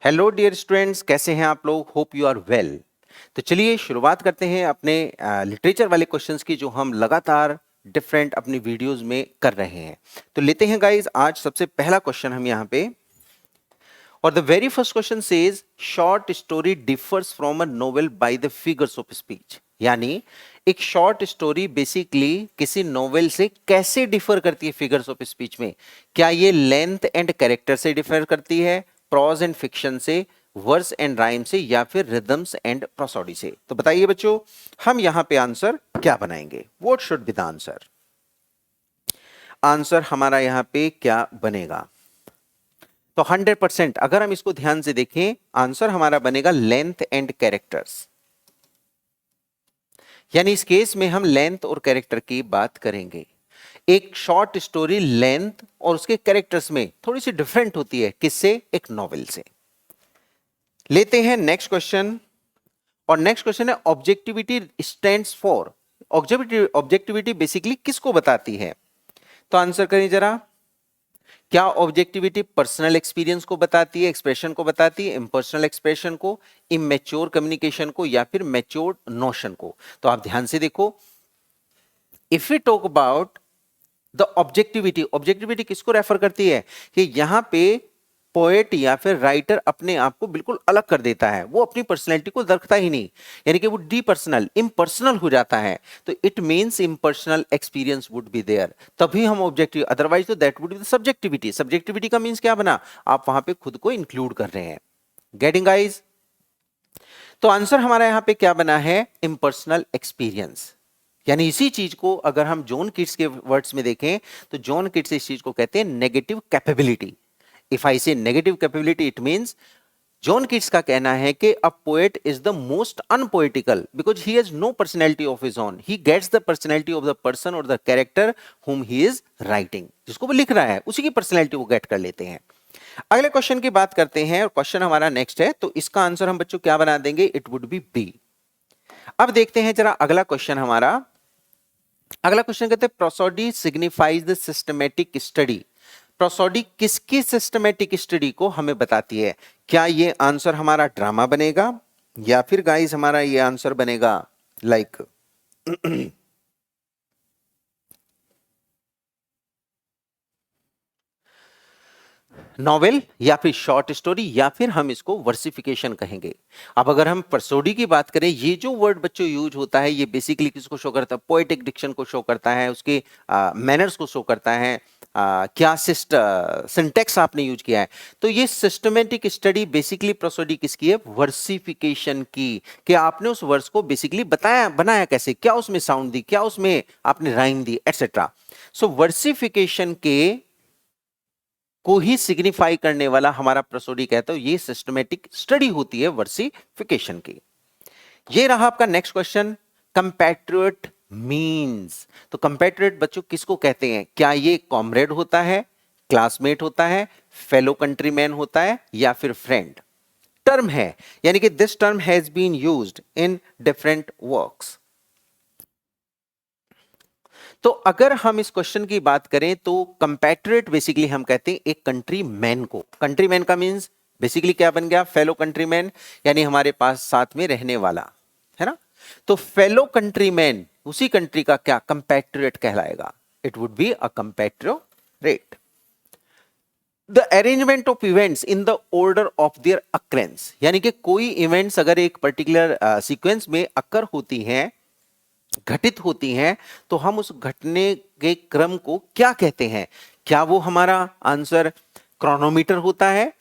Hello dear students, कैसे हैं आप लोग? Hope you are well. तो चलिए शुरुआत करते हैं अपने लिटरेचर वाले क्वेश्चंस की, जो हम लगातार डिफरेंट अपनी वीडियोस में कर रहे हैं। तो लेते हैं गाइस, आज सबसे पहला क्वेश्चन हम यहाँ पे, और the very first question says short story differs from a novel by the figures of speech. यानी एक शॉर्ट स्टोरी बेसिकली किसी नोवेल से कैसे डिफर करती है फिगर्स ऑफ स्पीच में? क्या ये लेंथ एंड कैरेक्टर से डिफर करती है, प्रोज एंड फिक्शन से, वर्स एंड राइम से, या फिर रिदम्स एंड प्रोसोडी से? तो बताइए बच्चों, हम यहां पे आंसर क्या बनाएंगे? What should be the answer? Answer हमारा यहां पे क्या बनेगा? तो 100% अगर हम इसको ध्यान से देखें, आंसर हमारा बनेगा लेंथ एंड कैरेक्टर्स। यानी इस केस में हम लेंथ और कैरेक्टर की बात करेंगे। एक शॉर्ट स्टोरी लेंथ और उसके कैरेक्टर्स में थोड़ी सी डिफरेंट होती है, किससे? एक नॉवेल से। लेते हैं नेक्स्ट क्वेश्चन, और नेक्स्ट क्वेश्चन है objectivity stands for. Objectivity basically किसको बताती है? तो आंसर करें जरा। क्या ऑब्जेक्टिविटी पर्सनल एक्सपीरियंस को बताती है, एक्सप्रेशन को बताती है, इम्पर्सनल एक्सप्रेशन को, इमेच्योर कम्युनिकेशन को, या फिर मैच्योर नोशन को? तो आप ध्यान से देखो, if we talk about the objectivity, objectivity किसको रेफर करती है? कि यहां पे पोएट या फिर राइटर अपने आप को बिल्कुल अलग कर देता है, वो अपनी पर्सनैलिटी को रखता ही नहीं, यानी कि वो डीपर्सनल, इम्पर्सनल हो जाता है। तो it means impersonal experience would be there, तभी हम ऑब्जेक्टिव, अदरवाइज तो that would be subjectivity. Subjectivity का मींस क्या बना? आप वहां पे खुद को इंक्लूड कर रहे हैं। Getting guys? तो आंसर हमारा यहां पे क्या बना है? Impersonal experience. यानी इसी चीज को अगर हम जॉन कीट्स के वर्ड्स में देखें, तो जॉन कीट्स इस चीज को कहते हैं negative capability. If I say negative capability, it means John Keats का कहना है कि a poet is the most unpoetical because he has no personality of his own, he gets the personality of the person और the character whom he is writing. जिसको वो लिख रहा है उसी की पर्सनैलिटी वो गेट कर लेते हैं। अगले क्वेश्चन की बात करते हैं, और क्वेश्चन हमारा नेक्स्ट है, तो इसका आंसर हम बच्चों क्या बना देंगे? It would be B. अब देखते हैं जरा अगला क्वेश्चन हमारा। अगला क्वेश्चन कहते हैं prosody signifies the systematic study. Prosody किसकी सिस्टमैटिक स्टडी को हमें बताती है? क्या ये आंसर हमारा ड्रामा बनेगा, या फिर गाइस हमारा ये आंसर बनेगा लाइक नॉवेल, या फिर शॉर्ट स्टोरी, या फिर हम इसको वर्सिफिकेशन कहेंगे? अब अगर हम प्रोसोडी की बात करें, ये जो वर्ड बच्चों यूज होता है, ये बेसिकली किसको शो करता है? पोएटिक डिक्शन को शो करता है, उसके मैनर्स को शो करता है। क्या सिंटेक्स आपने यूज किया है? तो ये सिस्टमेटिक स्टडी बेसिकली प्रोसोडी किसकी है? वर्सिफिकेशन की। कि आपने उस वर्स को बेसिकली बताया, बनाया कैसे, क्या उसमें साउंड दी, क्या उसमें आपने राइम दी, एटसेट्रा। सो वर्सिफिकेशन के को ही सिग्निफाई करने वाला हमारा प्रोसोडी कहता है, ये सिस्टमेटिक स्टडी होती है वर्सिफिकेशन की। ये रहा आपका नेक्स्ट क्वेश्चन, कंपैट्रियट मींस। तो कंपैट्रियट बच्चों किसको कहते हैं? क्या ये कॉमरेड होता है, क्लासमेट होता है, फेलो कंट्रीमैन होता है, या फिर फ्रेंड? टर्म है, यानी कि this term has been used in different works. तो अगर हम इस क्वेश्चन की बात करें, तो कंपैट्रियट बेसिकली हम कहते हैं एक कंट्री मैन को। कंट्री मैन का मींस बेसिकली क्या बन गया? फेलो कंट्रीमैन, यानी हमारे पास साथ में रहने वाला, है ना? तो फेलो कंट्रीमैन उसी कंट्री का क्या कंपैट्रियट कहलाएगा? It would be a compatriot. The arrangement of events in the order of their occurrences, यानी कि कोई इवेंट्स अगर एक पर्टिकुलर सीक्वेंस में अकर होती हैं, घटित होती हैं, तो हम उस घटने के क्रम को क्या कहते हैं? क्या वो हमारा आंसर क्रोनोमीटर होता है,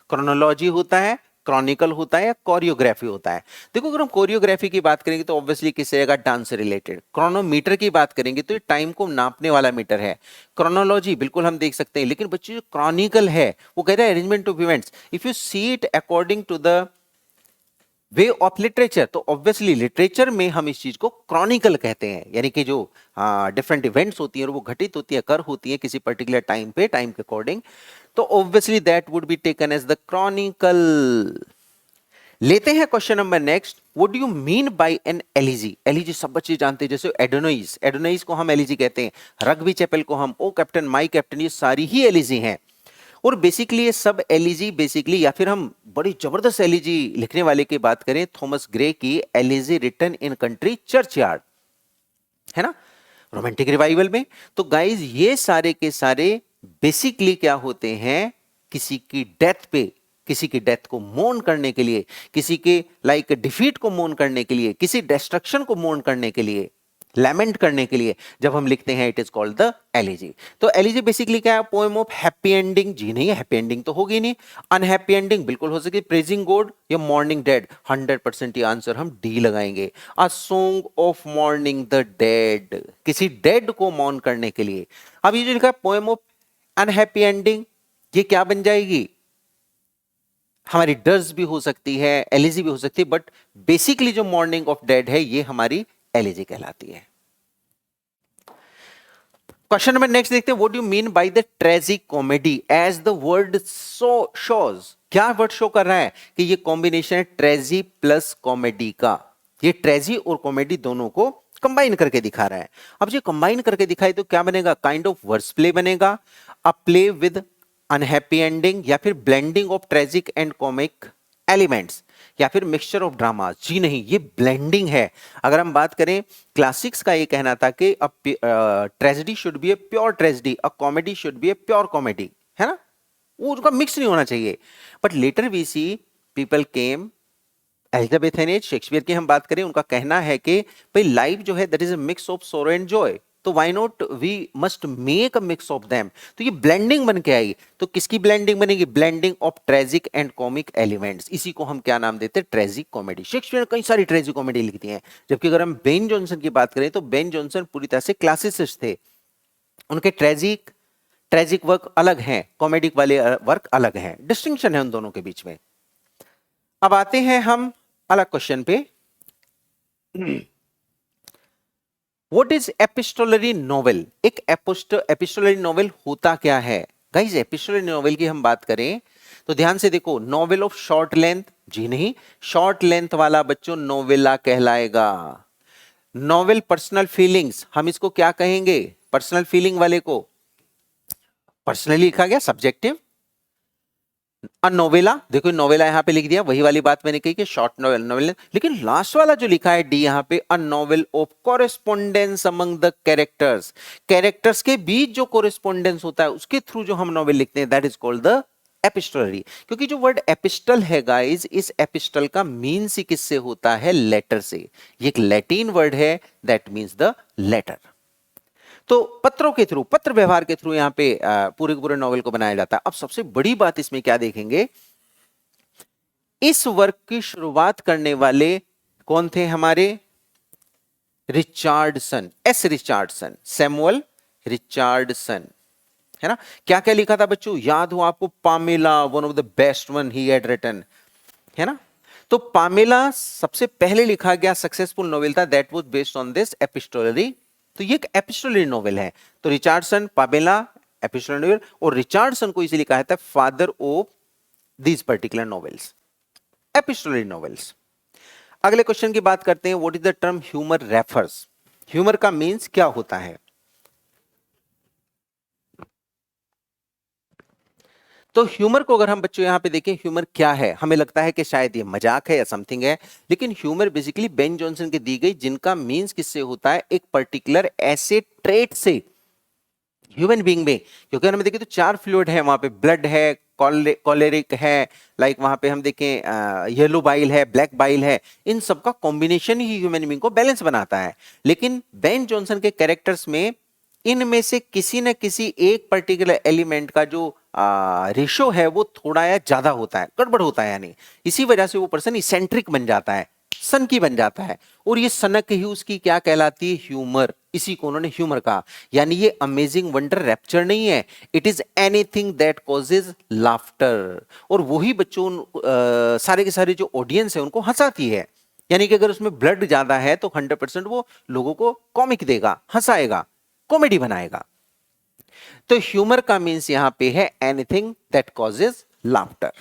क्रोनोलॉजी होता है, क्रॉनिकल होता है, या कोरियोग्राफी होता है? देखो, अगर हम कोरियोग्राफी की बात करेंगे तो ऑब्वियसली किस रहेगा? डांस से रिलेटेड। क्रोनोमीटर की बात करेंगे तो ये टाइम को नापने वाला मीटर है। क्रोनोलॉजी बिल्कुल हम देख सकते हैं, लेकिन बच्चे जो क्रॉनिकल है वो कह रहा है arrangement of events. If you see it according to the way of literature, तो ऑब्वियसली लिटरेचर में हम इस चीज को क्रॉनिकल कहते हैं, यानी कि जो डिफरेंट इवेंट्स होती हैं और वो घटित होती है, कर होती है किसी पर्टिकुलर टाइम पे, टाइम के अकॉर्डिंग, तो obviously that would be taken as the chronicle. लेते हैं question number next, what do you mean by an elegy? Elegy सब बच्चे जानते हैं, जैसे एडोनाइज, एडोनाइज को हम एलिजी कहते हैं, रग्बी चैपल को हम ओ कैप्टन, माई कैप्टन, ये सारी ही एलिजी हैं। और बेसिकली ये सब एलिजी बेसिकली, या फिर हम बड़ी जबरदस्त एलिजी लिखने वाले की बात करें, थॉमस ग्रे की elegy written in country churchyard, है ना, रोमांटिक रिवाइवल में। तो गाइज ये सारे के सारे बेसिकली क्या होते हैं, किसी की डेथ पे, किसी की डेथ को मोर्न करने के लिए, किसी के लाइक डिफीट को मोर्न करने के लिए, किसी डिस्ट्रक्शन को मोर्न करने के लिए, लैमेंट करने के लिए जब हम लिखते हैं, it is called the elegy. तो एलिजी बेसिकली क्या है, पोएम ऑफ हैप्पी एंडिंग। जी नहीं, हैप्पी एंडिंग तो होगी नहीं। अनहैप्पी एंडिंग बिल्कुल हो सके, प्रेजिंग गॉड या मॉर्निंग डेड, 100% ये आंसर हम डी लगाएंगे। A song of morning the dead, किसी डेड को मॉर्न करने के लिए। अब ये जो लिखा है पोएम ऑफ अनहैप्पी एंडिंग, ये क्या बन जाएगी, हमारी डर्स भी हो सकती है, एलिजी भी हो सकती है, बट बेसिकली जो मॉर्निंग ऑफ डेड है ये हमारी एलिजी कहलाती है। क्वेश्चन नंबर नेक्स्ट देखते हैं, what do you mean by the tragic comedy as the word shows. क्या वर्ड शो कर रहा है कि ये कॉम्बिनेशन है ट्रेजी प्लस कॉमेडी का, ये ट्रेजी और कॉमेडी दोनों को कंबाइन करके दिखा रहा है। अब ये कंबाइन करके दिखाए तो क्या बनेगा, काइंड ऑफ वर्ड्स प्ले बनेगा, अ प्ले विद अनहैप्पी एंडिंग, या फिर blending of tragic and comic elements, या फिर मिक्सचर ऑफ ड्रामा। जी नहीं, ये ब्लेंडिंग है। अगर हम बात करें, क्लासिक्स का ये कहना था कि tragedy should be a pure tragedy, a comedy should be a pure comedy, है ना, वो उनका मिक्स नहीं होना चाहिए। But later we see people came, Elizabethan Shakespeare की हम बात करें, उनका कहना है कि भाई लाइफ जो है that is a mix of sorrow and joy, तो why not we must make a mix of them. तो ये ब्लेंडिंग बन के आई। तो किसकी ब्लेंडिंग बनेगी, blending of tragic and comic elements. इसी को हम क्या नाम देते हैं, ट्रेजिक कॉमेडी। शेक्सपियर ने कई सारी ट्रेजिक कॉमेडी लिखती हैं। जबकि अगर हम बेन जॉनसन की बात करें तो बेन जॉनसन पूरी तरह से क्लासिसिस्ट थे, उनके ट्रेजिक वर्क अलग हैं, कॉमेडिक वाले वर्क अलग हैं, डिस्टिंक्शन है उन दोनों के बीच में। अब आते हैं हम अलग क्वेश्चन पे, व्हाट इज एपिस्टोलरी नॉवेल। एक एपिस्टोलरी नॉवेल होता क्या है गाइज। एपिस्टोलरी नॉवेल की हम बात करें तो ध्यान से देखो, नॉवेल ऑफ शॉर्ट लेंथ, जी नहीं, शॉर्ट लेंथ वाला बच्चों नोवेला कहलाएगा। नॉवेल पर्सनल फीलिंग्स, हम इसको क्या कहेंगे, पर्सनल फीलिंग वाले को पर्सनली लिखा गया, सब्जेक्टिव। अ नोवेला, देखो नोवेला यहां पे लिख दिया, वही वाली बात मैंने कही कि शॉर्ट नोवेल, नोवेल। लेकिन लास्ट वाला जो लिखा है डी यहां पे, अ novel of correspondence among the characters, characters के बीच जो कोरेस्पोंडेंस होता है उसके थ्रू जो हम नोवेल लिखते हैं, that is called the epistolary. क्योंकि जो वर्ड एपिस्टल है गाइस, इस एपिस्टल का मीन्स ही किससे होता है, लेटर से। ये एक लैटिन वर्ड है, दैट मीन्स द लेटर। तो पत्रों के थ्रू, पत्र व्यवहार के थ्रू यहां पे पूरे पूरे नॉवेल को बनाया जाता है। अब सबसे बड़ी बात इसमें क्या देखेंगे, इस वर्क की शुरुआत करने वाले कौन थे हमारे, Richardson, S Richardson, Samuel Richardson, है ना। क्या क्या लिखा था बच्चों, याद हो आपको, Pamela, one of the best one he had written, है ना। तो पामेला सबसे पहले लिखा गया सक्सेसफुल नॉवेल था, that was based on this epistolary. तो ये एक एपिस्टोलरी नॉवेल है। तो रिचार्डसन, पामेला, एपिस्टोलरी नॉवेल, और रिचार्डसन को इसीलिए कहा था father of these particular novels, epistolary novels. अगले क्वेश्चन की बात करते हैं, what is the term humour refers. Humour का मीन्स क्या होता है। तो ह्यूमर को अगर हम बच्चों यहां पे देखें, ह्यूमर क्या है, हमें लगता है कि शायद ये मजाक है या समथिंग है, लेकिन ह्यूमर बेसिकली बेन जॉनसन की दी गई, जिनका मीन्स किससे होता है, एक पर्टिकुलर ऐसे ट्रेट से ह्यूमन बीइंग में। क्योंकि अगर हम देखें तो 4 फ्लूइड है वहां पे, ब्लड है, कॉलेरिक है, लाइक वहां पे हम देखें येलो बाइल है, ब्लैक बाइल है, इन सब का कॉम्बिनेशन ही ह्यूमन बीइंग को बैलेंस बनाता है। लेकिन बेन जॉनसन के कैरेक्टर्स में इनमें से किसी न किसी एक पर्टिकुलर एलिमेंट का जो रेशो है वो थोड़ा या ज्यादा होता है, गड़बड़ होता है, यानी इसी वजह से वो पर्सन इसेंट्रिक बन जाता है, सनकी बन जाता है। और ये सनक ही उसकी क्या कहलाती है, ह्यूमर। इसी को उन्होंने ह्यूमर कहा। यानी ये अमेजिंग वंडर रैप्चर नहीं है, it is anything that causes laughter. और वही बच्चों सारे के सारे जो ऑडियंस है उनको हंसाती है। यानी कि अगर उसमें ब्लड ज्यादा है तो 100% वो लोगों को कॉमिक देगा, हंसाएगा, कॉमेडी बनाएगा। तो ह्यूमर का मीन्स यहां पे है anything that causes laughter.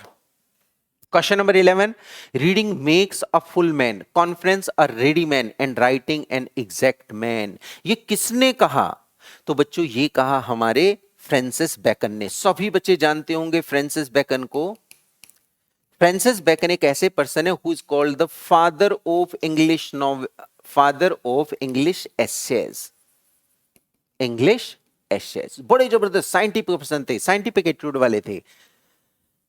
Question number 11, reading makes a full man, conference a ready man, and writing an exact man. ये किसने कहा, तो बच्चों ये कहा हमारे फ्रांसिस बेकन ने। सभी बच्चे जानते होंगे फ्रांसिस बेकन को। फ्रांसिस बेकन एक ऐसे पर्सन है who is called the father of English father of English essays. English essays बड़े जबरदस्त साइंटिफिक पर्सन थे, साइंटिफिक एटीट्यूड वाले थे।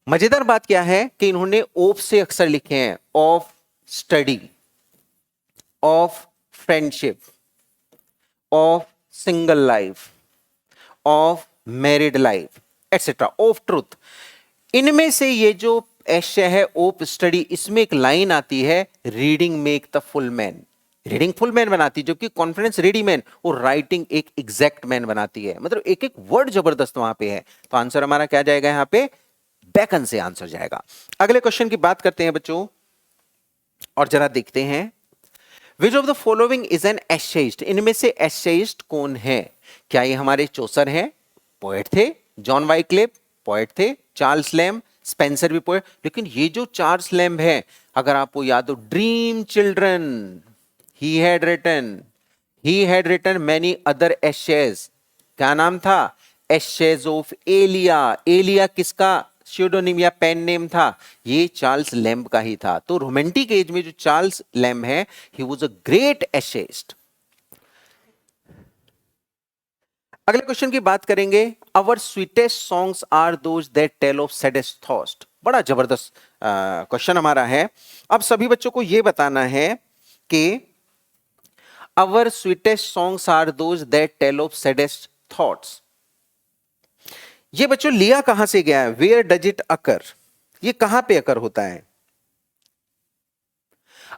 मजेदार बात क्या है कि इन्होंने ऑफ से अक्सर लिखे हैं, of study, of friendship, of single life, of married life etcetera, of truth. इनमें से ये जो एश है ऑफ स्टडी, इसमें एक लाइन आती है reading make the full man. Reading full man बनाती है, जबकि कॉन्फिडेंस रेडी मैन और राइटिंग एक एग्जैक्ट मैन बनाती है। मतलब एक एक वर्ड जबरदस्त वहां पे है। तो आंसर हमारा क्या जाएगा यहां पे? बेकन से आंसर जाएगा। अगले क्वेश्चन की बात करते हैं बच्चों और जरा देखते हैं, which of the following is an essayist. इनमें से एसेइस्ट कौन है? क्या ये हमारे चौसर हैं? पोएट थे। जॉन वाइक्लिफ पोएट थे। चार्ल्स लैम्ब, स्पेंसर भी पोएट। लेकिन ये जो चार्ल्स लैम्ब है, अगर आपको याद हो, dream children he had written many other essays। क्या नाम था? Ashes of Elia. एलिया किसका स्यूडोनिम या पेन नेम था? ये चार्ल्स लैम्ब का ही था। तो रोमांटिक एज में जो चार्ल्स लैम्ब है, ही वाज अ ग्रेट एशेस्ट। अगले क्वेश्चन की बात करेंगे, our sweetest songs are those that tell of saddest thoughts. बड़ा जबरदस्त क्वेश्चन हमारा है। अब सभी बच्चों को यह बताना है कि our sweetest songs are those that tell of saddest thoughts। ये बच्चों लिया कहां से गया है? Where does it occur? ये कहां पे अकर होता है?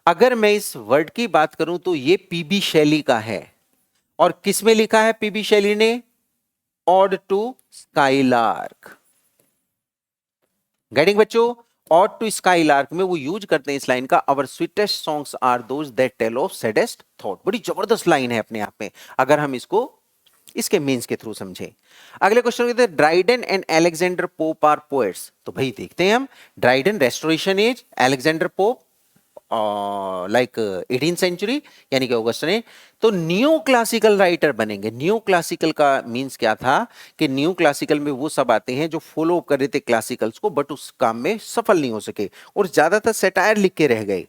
अगर मैं इस वर्ड की बात करूं तो ये पीबी शैली का है। और किस में लिखा है पीबी शैली ने? Ode to skylark. गेटिंग बच्चों? ऑड टू स्काईलार्क में वो यूज करते हैं इस लाइन का, our sweetest songs are those that tell of saddest thought. बड़ी जबरदस्त लाइन है अपने आप में, अगर हम इसको इसके मीन्स के थ्रू समझें। अगले क्वेश्चन कहते हैं, Dryden and Alexander Pope are poets. तो भाई देखते हैं हम, Dryden restoration age, Alexander Pope like 18th century यानी कि ऑगस्टन। तो न्यू क्लासिकल राइटर बनेंगे। न्यू क्लासिकल का मींस क्या था कि न्यू क्लासिकल में वो सब आते हैं जो फॉलो कर रहे थे क्लासिकल्स को, बट उस काम में सफल नहीं हो सके और ज्यादातर सेटायर लिख के रह गए।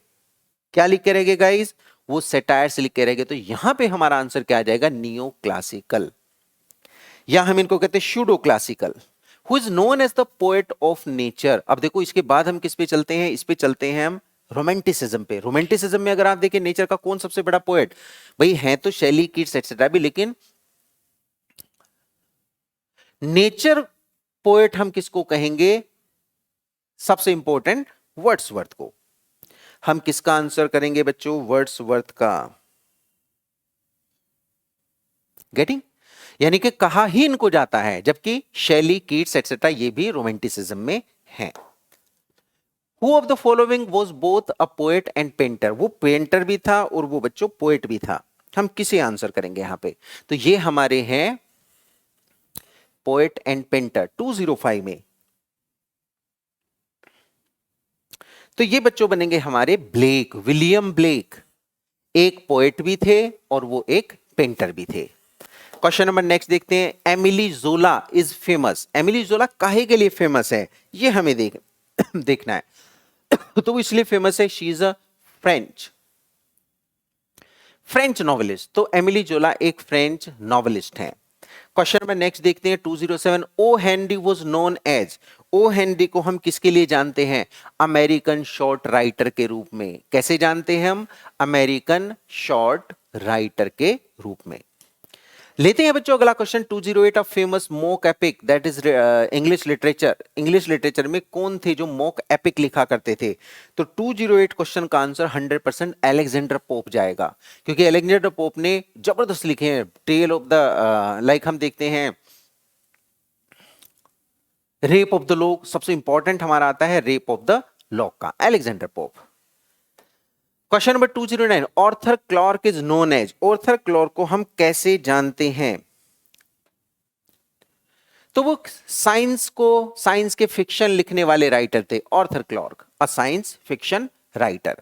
क्या लिख के रह गए गाइस? वो सेटायर्स लिख के रह गए। तो यहां पे हमारा आंसर क्या आ जाएगा? न्यू क्लासिकल, या हम इनको कहते हैं pseudo classical. Who is known as the poet of nature. अब देखो इसके बाद हम किस पे चलते हैं? इस पे चलते हैं हम रोमांटिसिज्म पे। रोमांटिसिज्म में अगर आप देखें नेचर का कौन सबसे बड़ा पोएट? भाई है तो शैली, कीट्स एटसेट्रा भी, लेकिन नेचर पोएट हम किसको कहेंगे? सबसे इंपॉर्टेंट वर्ड्सवर्थ को। हम किसका आंसर करेंगे बच्चों? वर्ड्सवर्थ का। गेटिंग? यानी कि कहा ही इनको जाता है, जबकि शैली, कीट्स एटसेट्रा ये भी रोमांटिसिज्म में है। Who of the following was both a poet and painter? वो पेंटर भी था और वो बच्चों पोएट भी था। हम किसे आंसर करेंगे यहां पे? तो ये हमारे हैं पोएट एंड पेंटर 205 में। तो ये बच्चों बनेंगे हमारे ब्लेक, विलियम ब्लेक। एक पोएट भी थे और वो एक पेंटर भी थे। क्वेश्चन नंबर नेक्स्ट देखते हैं, एमिली जोला इज फेमस। एमिली जोला काहे के लिए फेमस है? ये हमें देखना है। तो इसलिए फेमस है, she is a French novelist. तो एमिली जोला एक फ्रेंच नॉवेलिस्ट हैं। क्वेश्चन नंबर नेक्स्ट देखते हैं 207, O Henry was known as. O Henry को हम किसके लिए जानते हैं? अमेरिकन शॉर्ट राइटर के रूप में। कैसे जानते हैं हम? अमेरिकन शॉर्ट राइटर के रूप में। लेते हैं बच्चों अगला question 208, a famous mock epic that is English literature. English literature में कौन थे जो मोक एपिक लिखा करते थे? तो 208 क्वेश्चन का आंसर 100% अलेक्जेंडर पोप जाएगा, क्योंकि अलेक्जेंडर पोप ने जबरदस्त लिखे हैं टेल ऑफ द लाइक हम देखते हैं रेप ऑफ द लॉक। सबसे इंपॉर्टेंट हमारा आता है रेप ऑफ द लॉक का, Alexander Pope. Question number 209, Arthur Clarke is known as. Arthur Clarke को हम कैसे जानते हैं? तो वो साइंस के फिक्शन लिखने वाले राइटर थे। Arthur Clarke a science fiction writer.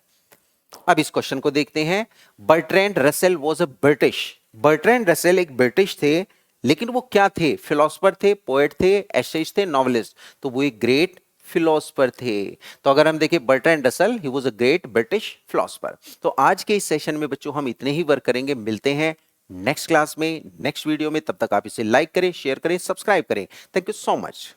अब इस क्वेश्चन को देखते हैं। Bertrand Russell was a British. Bertrand Russell एक ब्रिटिश थे लेकिन वो क्या थे? फिलोसफर थे, पोएट थे, एसेइस्ट थे, नॉवेलिस्ट। तो वो एक ग्रेट फिलोसफर थे। तो अगर हम देखें Bertrand Russell, he was a great British philosopher. तो आज के इस सेशन में बच्चों हम इतने ही वर्क करेंगे। मिलते हैं नेक्स्ट क्लास में, नेक्स्ट वीडियो में। तब तक आप इसे लाइक करें, शेयर करें, सब्सक्राइब करें। Thank you so much.